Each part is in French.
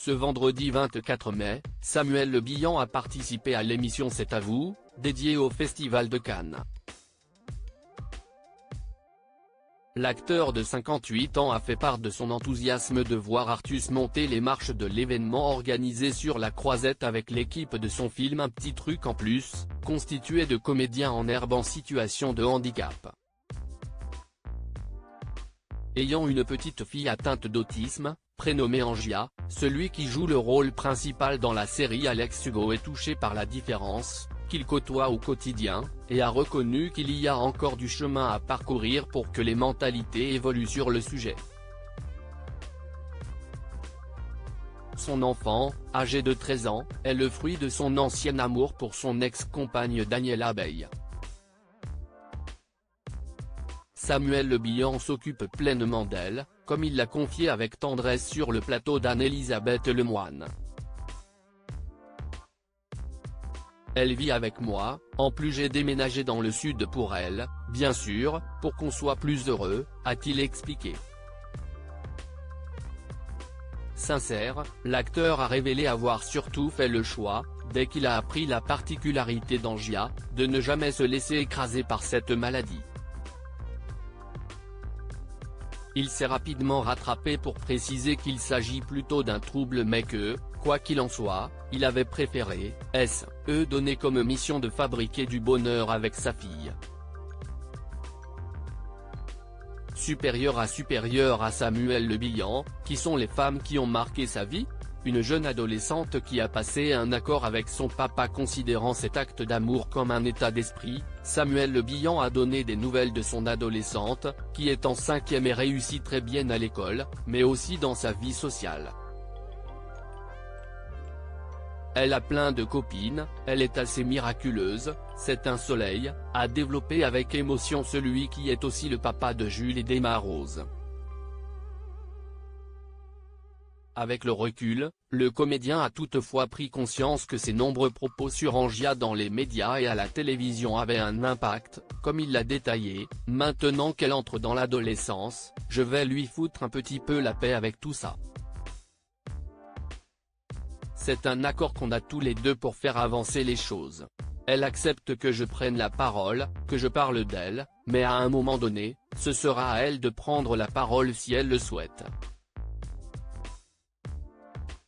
Ce vendredi 24 mai, Samuel Le Bihan a participé à l'émission C'est à vous, dédiée au Festival de Cannes. L'acteur de 58 ans a fait part de son enthousiasme de voir Artus monter les marches de l'événement organisé sur la Croisette avec l'équipe de son film Un petit truc en plus, constitué de comédiens en herbe en situation de handicap. Ayant une petite fille atteinte d'autisme, prénommée Angia, celui qui joue le rôle principal dans la série Alex Hugo est touché par la différence qu'il côtoie au quotidien, et a reconnu qu'il y a encore du chemin à parcourir pour que les mentalités évoluent sur le sujet. Son enfant, âgé de 13 ans, est le fruit de son ancien amour pour son ex-compagne Daniela Abeille. Samuel Le Bihan s'occupe pleinement d'elle, comme il l'a confié avec tendresse sur le plateau d'Anne-Elisabeth Lemoine. Elle vit avec moi, en plus j'ai déménagé dans le sud pour elle, bien sûr, pour qu'on soit plus heureux, a-t-il expliqué. Sincère, l'acteur a révélé avoir surtout fait le choix, dès qu'il a appris la particularité d'Angia, de ne jamais se laisser écraser par cette maladie. Il s'est rapidement rattrapé pour préciser qu'il s'agit plutôt d'un trouble mais que, quoi qu'il en soit, il avait préféré, donner comme mission de fabriquer du bonheur avec sa fille. Supérieur à Samuel Le Bihan, qui sont les femmes qui ont marqué sa vie ? Une jeune adolescente qui a passé un accord avec son papa considérant cet acte d'amour comme un état d'esprit, Samuel Le Bihan a donné des nouvelles de son adolescente, qui est en 5e et réussit très bien à l'école, mais aussi dans sa vie sociale. Elle a plein de copines, elle est assez miraculeuse, c'est un soleil, a développé avec émotion celui qui est aussi le papa de Jules et d'Emma Rose. Avec le recul, le comédien a toutefois pris conscience que ses nombreux propos sur Angia dans les médias et à la télévision avaient un impact, comme il l'a détaillé, « Maintenant qu'elle entre dans l'adolescence, je vais lui foutre un petit peu la paix avec tout ça. C'est un accord qu'on a tous les deux pour faire avancer les choses. Elle accepte que je prenne la parole, que je parle d'elle, mais à un moment donné, ce sera à elle de prendre la parole si elle le souhaite. »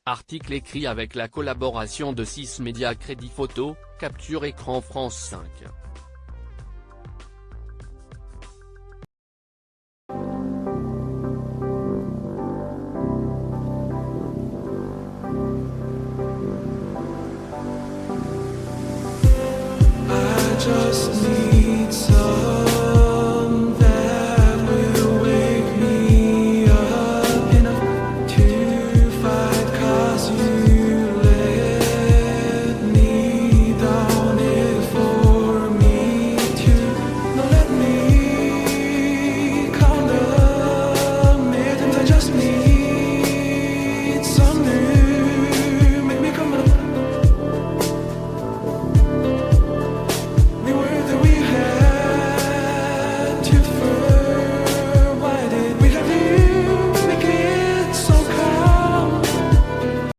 Article écrit avec la collaboration de 6 médias Crédit Photo, Capture Écran France 5. I just need